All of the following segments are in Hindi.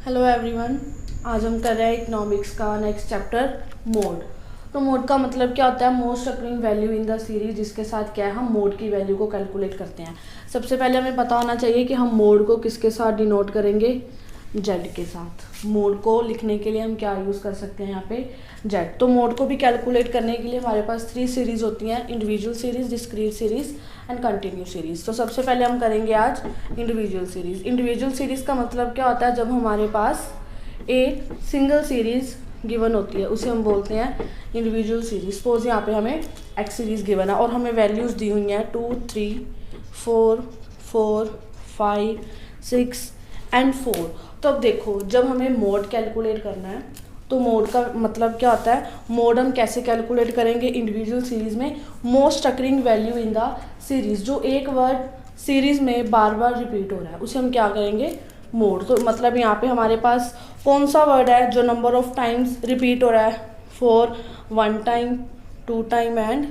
Hello everyone. आज हम कर रहे हैं इकोनॉमिक्स का नेक्स्ट चैप्टर मोड। तो मोड का मतलब क्या होता है? Most occurring value in the series, जिसके साथ क्या है हम मोड की वैल्यू को कैलकुलेट करते हैं। सबसे पहले हमें पता होना चाहिए कि हम मोड को किसके साथ डिनोट करेंगे, जेड के साथ। मोड को लिखने के लिए हम क्या यूज़ कर सकते हैं यहाँ पे, जेड। तो मोड को भी कैलकुलेट करने के लिए हमारे पास 3 सीरीज़ होती हैं, individual series, discrete series and continue series. तो सबसे पहले हम करेंगे आज इंडिविजुअल सीरीज़। इंडिविजुअल सीरीज़ का मतलब क्या होता है? जब हमारे पास एक सिंगल सीरीज़ गिवन होती है उसे हम बोलते हैं इंडिविजुअल सीरीज़। सपोज यहाँ पे हमें एक्स सीरीज़ गिवन है और हमें वैल्यूज़ दी हुई हैं 2, 3, 4, 4, 5, 6 एंड 4। तो अब देखो, जब हमें मोड कैलकुलेट करना है तो मोड का मतलब क्या होता है? मोड हम कैसे कैलकुलेट करेंगे इंडिविजुअल सीरीज़ में? Most occurring value in the series. जो एक वर्ड सीरीज़ में बार बार रिपीट हो रहा है उसे हम क्या करेंगे? मोड। तो मतलब यहाँ पे हमारे पास कौन सा वर्ड है जो नंबर ऑफ टाइम्स रिपीट हो रहा है? 4, 1 टाइम, 2 टाइम एंड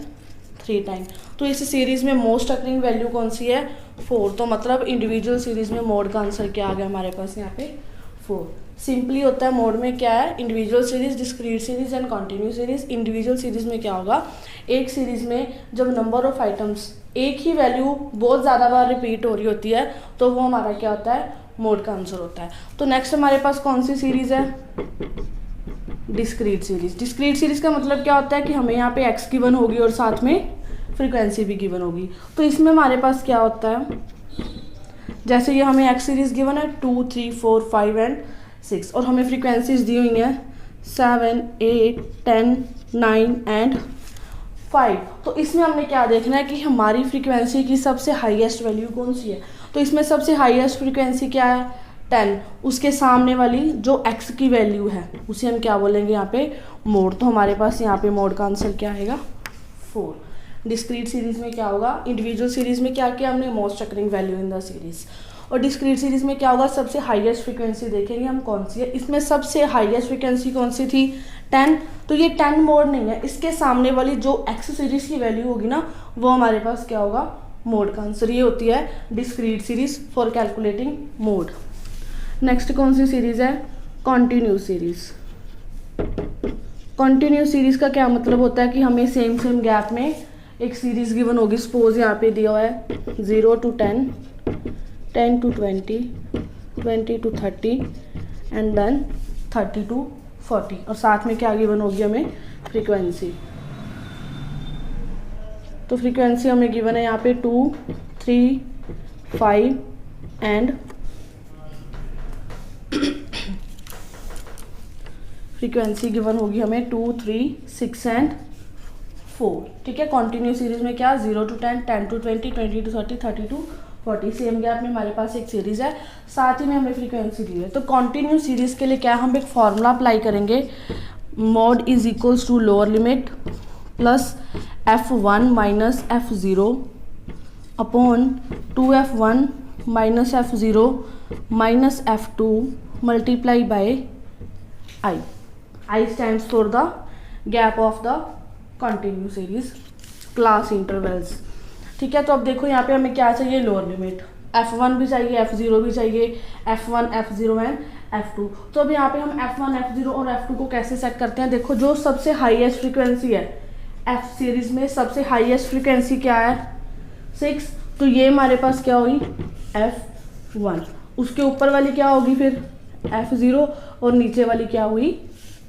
3 टाइम। तो इस सीरीज़ में मोस्ट अकरिंग वैल्यू कौन सी है? 4। तो मतलब इंडिविजुअल सीरीज़ में मोड का आंसर क्या आ गया हमारे पास यहाँ पे? 4। सिंपली होता है मोड में क्या है? Individual series, discrete series and continue series. Individual series में क्या होगा? एक सीरीज़ में जब नंबर ऑफ आइटम्स एक ही वैल्यू बहुत ज़्यादा बार रिपीट हो रही होती है तो वो हमारा क्या होता है? मोड का आंसर होता है। तो नेक्स्ट हमारे पास कौन सी सीरीज़ है? Discrete series. डिस्क्रीट सीरीज़ का मतलब क्या होता है कि हमें यहाँ पे एक्स गिवन होगी और साथ में फ्रीक्वेंसी भी गिवन होगी। तो इसमें हमारे पास क्या होता है? जैसे ये हमें एक्स सीरीज़ गिवन है 2, 3, 4, 5 एंड 6 और हमें फ्रीक्वेंसीज दी हुई हैं 7, 8, 10, 9 एंड 5। तो इसमें हमने क्या देखना है कि हमारी फ्रीक्वेंसी की सबसे हाईएस्ट वैल्यू कौन सी है। तो इसमें सबसे हाईएस्ट फ्रीक्वेंसी क्या है? 10। उसके सामने वाली जो x की वैल्यू है उसे हम क्या बोलेंगे यहाँ पे? मोड। तो हमारे पास यहाँ पे मोड का आंसर क्या आएगा? 4। डिस्क्रीट सीरीज़ में क्या होगा? इंडिविजुअल सीरीज़ में क्या किया हमने? Most occurring value in the series. और डिस्क्रीट सीरीज़ में क्या होगा? सबसे हाईएस्ट फ्रीक्वेंसी देखेंगे हम कौन सी है। इसमें सबसे हाईएस्ट फ्रीक्वेंसी कौन सी थी? 10। तो ये 10 मोड नहीं है, इसके सामने वाली जो एक्स सीरीज़ की वैल्यू होगी ना वो हमारे पास क्या होगा? मोड का आंसर। ये होती है discrete series for calculating mode. Next कौन सी सीरीज़ है? Continue series. कॉन्टिन्यू सीरीज़ का क्या मतलब होता है कि हमें सेम गैप में एक सीरीज़ गिवन होगी। सपोज यहाँ पे दिया हुआ है 0 to 10, 10 to 20, 20 to 30 and then 30 to 40 और साथ में क्या गिवन होगी हमें? फ्रीक्वेंसी। तो फ्रीक्वेंसी हमें गिवन है यहाँ पे 2, 3, 5 एंड फ्रीक्वेंसी गिवन होगी हमें 2, 3, 6 एंड 4। ठीक है। कॉन्टिन्यू सीरीज़ में क्या? 0 to 10, 10 to 20, 20 to 30, 30 to 40। Same gap में हमारे पास एक सीरीज़ है, साथ ही में हमें फ्रीक्वेंसी दी है। तो कॉन्टिन्यू सीरीज़ के लिए क्या हम एक फॉर्मूला अप्लाई करेंगे? Mode is equals to lower limit plus f1 minus f0 upon 2f1 minus f0 minus f2 multiply by I. I stands for the gap of the continuous series class intervals। ठीक है। तो अब देखो यहाँ पे हमें क्या चाहिए? Lower limit. f1 भी चाहिए, f0 भी चाहिए, f1, f0 एंड f2। तो अब यहाँ पे हम f1, f0 और f2 को कैसे सेट करते हैं? देखो, जो सबसे हाईएस्ट फ्रीक्वेंसी है f सीरीज में, सबसे हाईएस्ट फ्रीक्वेंसी क्या है? 6। तो ये हमारे पास क्या होगी? f1। उसके ऊपर वाली क्या होगी फिर? f0 और नीचे वाली क्या हुई?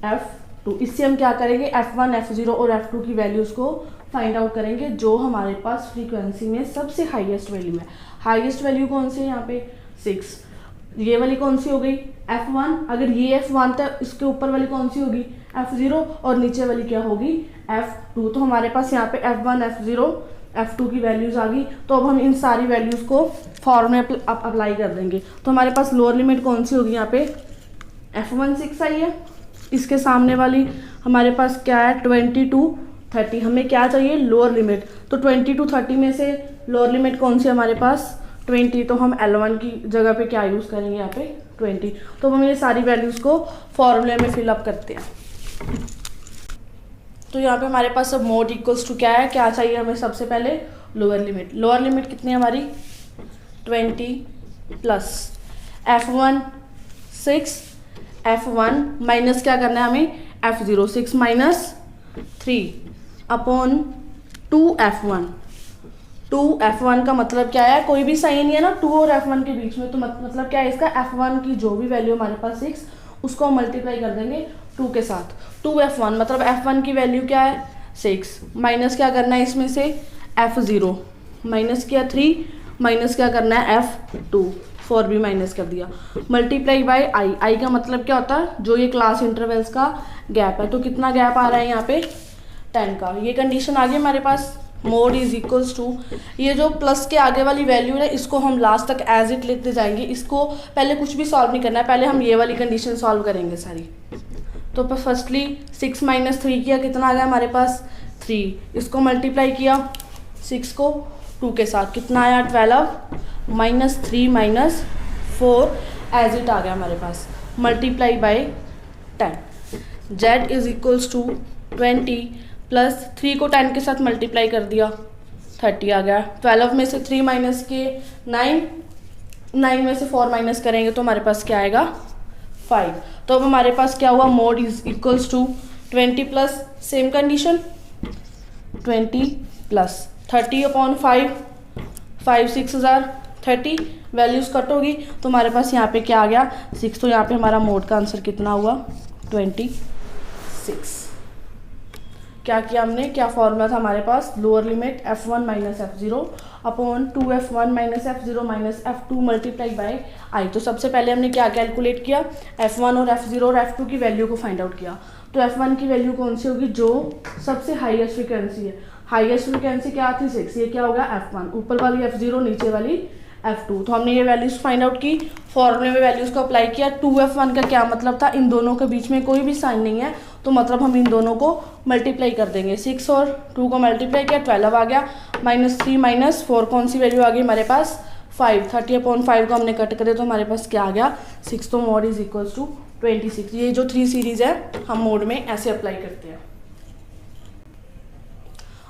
f2। इससे हम क्या करेंगे? f1, f0 और f2 की वैल्यूज़ को फाइंड आउट करेंगे जो हमारे पास फ्रीक्वेंसी में सबसे हाईएस्ट वैल्यू है। हाईएस्ट वैल्यू कौन सी है यहाँ पे? 6। ये वाली कौन सी हो गई? f1। अगर ये f1 था, इसके ऊपर वाली कौन सी होगी? f0 और नीचे वाली क्या होगी? f2। तो हमारे पास यहाँ पे f1, f0, f2 की वैल्यूज़ आ गई। तो अब हम इन सारी वैल्यूज़ को फॉर्म में अप्लाई कर देंगे। तो हमारे पास लोअर लिमिट कौन सी होगी यहाँ पे? f1 6 आई है। इसके सामने वाली हमारे पास क्या है? 20 to 30। हमें क्या चाहिए? Lower limit. तो 20 to 30 में से लोअर लिमिट कौन सी हमारे पास? 20। तो हम L1 की जगह पे क्या यूज़ करेंगे यहाँ पे? 20। तो हम ये सारी वैल्यूज़ को फॉर्मूले में फिलअप करते हैं। तो यहाँ पे हमारे पास अब मोड इक्वल्स टू क्या है? क्या चाहिए हमें? सबसे पहले लोअर लिमिट। लोअर लिमिट कितनी है हमारी? 20 प्लस f1 6 F1 माइनस क्या करना है हमें, F0, 6 minus 3 upon 2F1। 2F1 का मतलब क्या है, कोई भी साइन नहीं है ना 2 और F1 के बीच में, तो मतलब क्या है इसका, F1 की जो भी वैल्यू हमारे पास 6 उसको हम मल्टीप्लाई कर देंगे 2 के साथ। 2F1 मतलब F1 की वैल्यू क्या है 6, माइनस क्या करना है इसमें से F0, माइनस किया 3, माइनस क्या करना है F2, 4 भी माइनस कर दिया, मल्टीप्लाई बाय आई। आई का मतलब क्या होता है, जो ये क्लास इंटरवल्स का गैप है, तो कितना गैप आ रहा है यहाँ पे 10 का। ये कंडीशन आ गई हमारे पास, मोड इज इक्वल्स टू, ये जो प्लस के आगे वाली वैल्यू है इसको हम लास्ट तक एज इट लिखते जाएंगे, इसको पहले कुछ भी सॉल्व नहीं करना है, पहले हम ये वाली कंडीशन सॉल्व करेंगे सारी। तो फर्स्टली 6 माइनस 3 किया, कितना आ गया हमारे पास 3, इसको मल्टीप्लाई किया 6 को 2 के साथ, कितना आया 12 माइनस 3 माइनस 4 एज इट आ गया हमारे पास, multiply by 10। z is equals to 20 plus 3 को 10 के साथ मल्टीप्लाई कर दिया 30 आ गया। 12 में से 3 माइनस के 9, 9 में से 4 माइनस करेंगे तो हमारे पास क्या आएगा 5। तो अब हमारे पास क्या हुआ, mode is equals to 20 plus same condition 20 plus 30 upon 5, 5 6 हज़ार 30, वैल्यूज कट होगी तो हमारे पास यहाँ पे क्या आ गया 6, तो यहाँ पे हमारा मोड का आंसर कितना हुआ 26। क्या किया हमने, क्या फॉर्मूला था हमारे पास, lower limit F1 minus F0 upon 2F1 minus F0 minus F2 multiply by I. तो सबसे पहले हमने क्या कैलकुलेट किया, F1 और F0 और F2 की वैल्यू को फाइंड आउट किया। तो F1 की वैल्यू कौन सी होगी, जो सबसे हाईएस्ट फ्रिक्वेंसी है, हाईएस्ट फ्रिक्वेंसी क्या थी 6, ये क्या होगा F1, ऊपर वाली F0 नीचे वाली F2। तो हमने ये वैल्यूज फाइंड आउट की, फॉर्मूले में वैल्यूज को अप्लाई किया। 2F1 का क्या मतलब था, इन दोनों के बीच में कोई भी साइन नहीं है, तो मतलब हम इन दोनों को मल्टीप्लाई कर देंगे, 6 और 2 को मल्टीप्लाई किया 12 आ गया, माइनस 3 माइनस 4 कौन सी वैल्यू आ गई हमारे पास 5, 30 अपॉन 5 को हमने कट करे तो हमारे पास क्या आ गया 6। तो मोड इज इक्वल्स टू 26। ये जो 3 सीरीज है हम मोड में ऐसे अप्लाई करते हैं।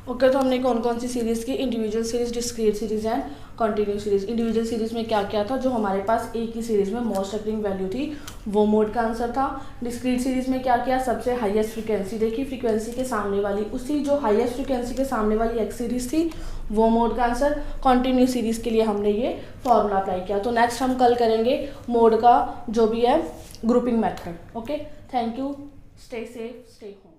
ओके तो हमने कौन कौन सी सीरीज़ की, individual series, discrete series and continuous series. Individual series में क्या क्या था, जो हमारे पास एक ही सीरीज में मोस्ट अकरिंग वैल्यू थी वो मोड का आंसर था। डिस्क्रीट सीरीज में क्या किया, सबसे हाईएस्ट फ्रीक्वेंसी देखी, फ्रीक्वेंसी के सामने वाली, उसी जो हाईएस्ट फ्रीक्वेंसी के सामने वाली एक सीरीज थी वो मोड का आंसर। कंटिन्यूस सीरीज के लिए हमने ये फॉर्मूला अप्लाई किया। तो नेक्स्ट हम कल करेंगे मोड का जो भी है grouping method. Okay, thank you, stay safe, stay home.